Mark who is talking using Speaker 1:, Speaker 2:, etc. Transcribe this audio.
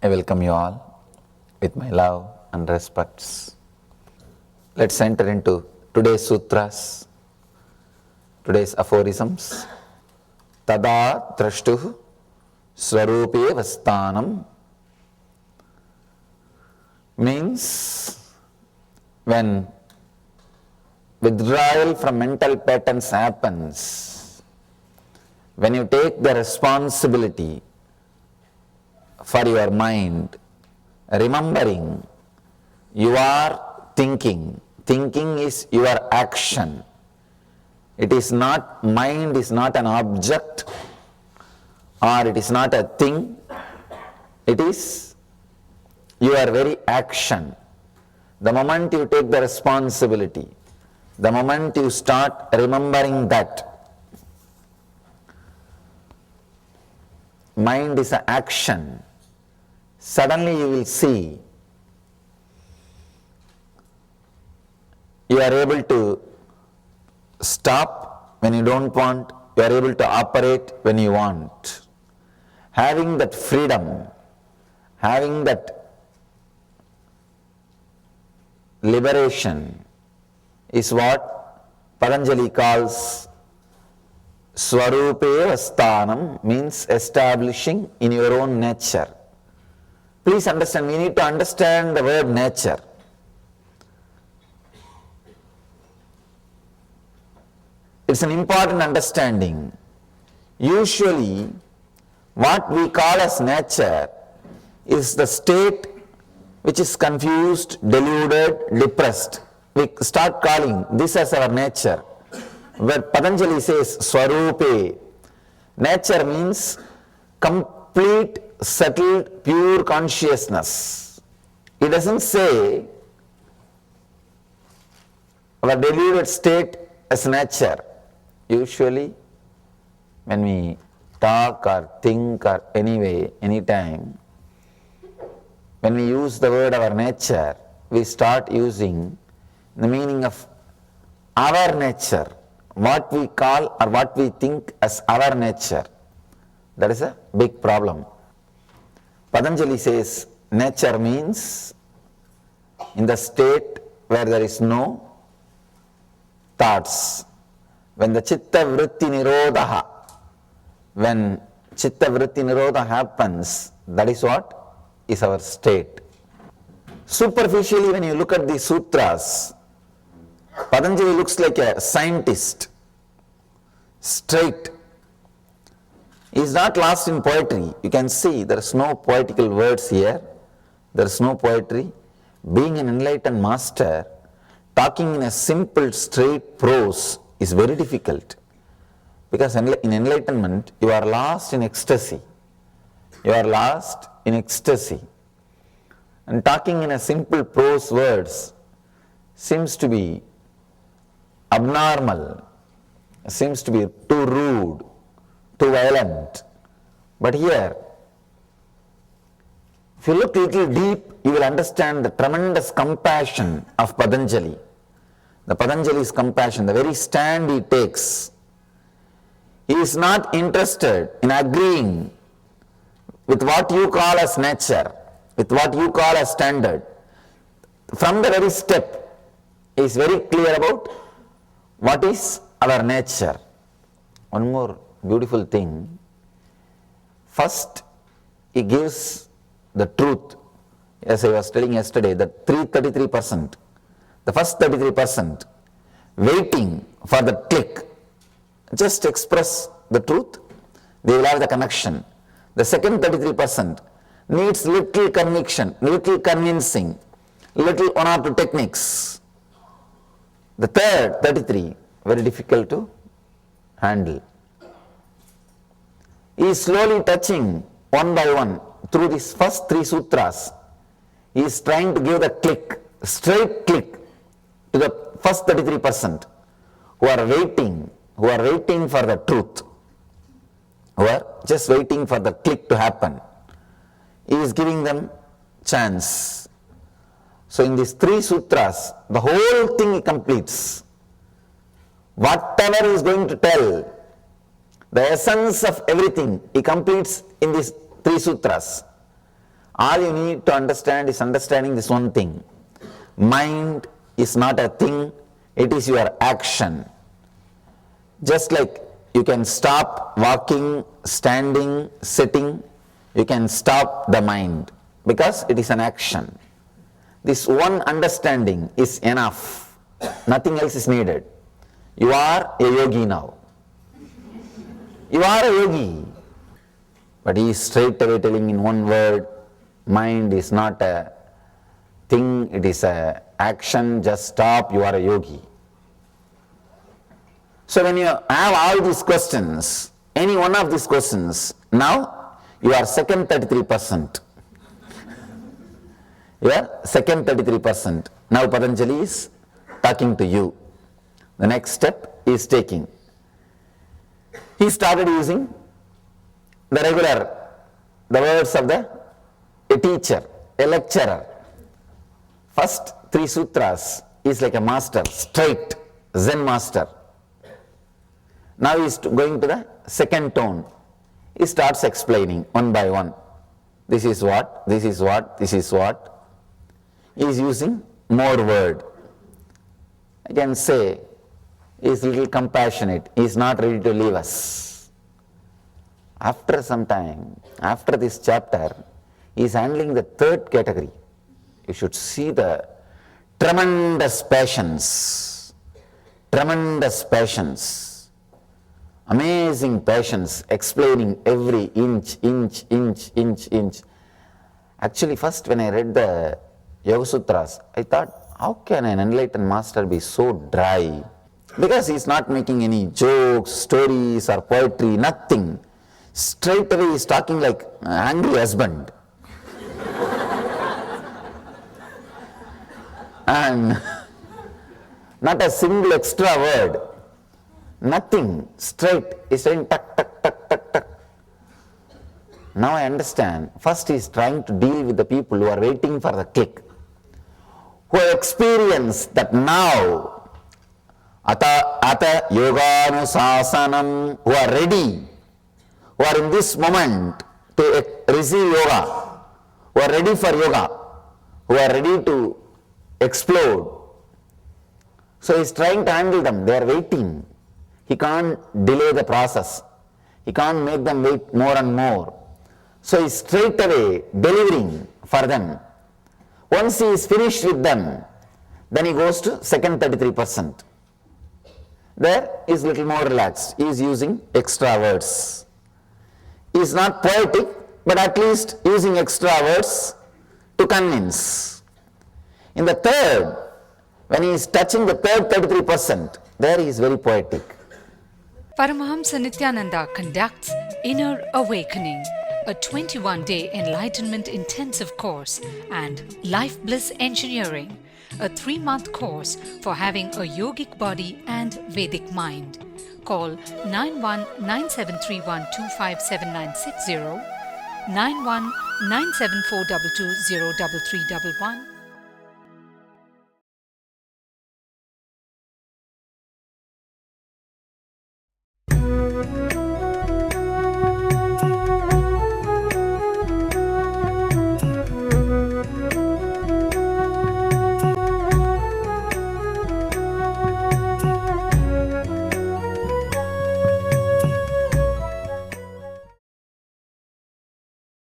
Speaker 1: I welcome you all with my love and respects. Let's enter into today's sutras, today's aphorisms. Tada drashtuh swarupe vastanam means when withdrawal from mental patterns happens, when you take the responsibility for your mind, remembering you are thinking. Thinking is your action. It is not, mind is not an object or it is not a thing. It is your very action. The moment you take the responsibility, the moment you start remembering that mind is an action, suddenly you will see you are able to stop when you don't want, you are able to operate when you want. Having that freedom, having that liberation is what Patanjali calls Swarupe Vasthanam, means establishing in your own nature. Please understand, we need to understand the word nature. It's an important understanding. Usually, what we call as nature is the state which is confused, deluded, depressed. We start calling this as our nature. Where Patanjali says Swarupe, nature means complete, settled, pure consciousness. It doesn't say our deluded state as nature. Usually, when we talk or think or anyway, anytime, when we use the word our nature, we start using the meaning of our nature, what we call or what we think as our nature. That is a big problem. Patanjali says nature means in the state where there is no thoughts. When the chitta vritti nirodha, when chitta vritti nirodha happens, that is what is our state. Superficially, when you look at the sutras, Patanjali looks like a scientist, straight. He is not lost in poetry. You can see there is no poetical words here. There is no poetry. Being an enlightened master, talking in a simple, straight prose is very difficult. Because in enlightenment, you are lost in ecstasy. You are lost in ecstasy. And talking in a simple prose words seems to be abnormal, seems to be too rude, too violent. But here, if you look a little deep, you will understand the tremendous compassion of Patanjali. The Patanjali's compassion, the very stand he takes. He is not interested in agreeing with what you call as nature, with what you call as standard. From the very step, he is very clear about what is our nature. One more beautiful thing. First, he gives the truth. As I was telling yesterday, the 33%. The first 33%, waiting for the click. Just express the truth, they will have the connection. The second 33% needs little conviction, little convincing, little one or two techniques. The third 33, very difficult to handle. He is slowly touching one by one through these first three sutras. He is trying to give the click, straight click to the first 33% who are waiting for the truth, who are just waiting for the click to happen. He is giving them chance. So in these three sutras, the whole thing he completes. Whatever he is going to tell, the essence of everything he completes in these three sutras. All you need to understand is understanding this one thing. Mind is not a thing, it is your action. Just like you can stop walking, standing, sitting, you can stop the mind because it is an action. This one understanding is enough. Nothing else is needed. You are a yogi now. You are a yogi. But he is straight away telling in one word, mind is not a thing, it is a action, just stop, you are a yogi. So when you have all these questions, any one of these questions, now you are second 33%. You are second 33%. Now Patanjali is talking to you. The next step he is taking. He started using the words of a teacher, a lecturer. First 3 sutras is like a master, straight, Zen master. Now he is going to the second tone. He starts explaining one by one. This is what, this is what, this is what. He is using more word. I can say he is little compassionate. He is not ready to leave us. After some time, after this chapter, he is handling the third category. You should see the tremendous passions, amazing passions, explaining every inch. Actually, first when I read the Yoga Sutras, I thought, how can an enlightened master be so dry? Because he is not making any jokes, stories or poetry, nothing. Straight away he is talking like an angry husband. And not a single extra word, nothing, straight, he's saying tuck, tuck, tuck, tuck, tuck. Now I understand, first he's trying to deal with the people who are waiting for the click, who experience that now, ata yoganusasanam, who are ready, who are in this moment to receive yoga, who are ready for yoga, who are ready to explode. So he's trying to handle them, they are waiting. He can't delay the process. He can't make them wait more and more. So he's straight away delivering for them. Once he is finished with them, then he goes to second 33%. There he is little more relaxed. He is using extra words. He is not poetic, but at least using extra words to convince. In the third, when he is touching the third 33%, there he is very poetic.
Speaker 2: Paramahamsa Nithyananda conducts Inner Awakening, a 21-day enlightenment intensive course, and Life Bliss Engineering, a 3-month course for having a yogic body and Vedic mind. Call 919731257960, 919742203311,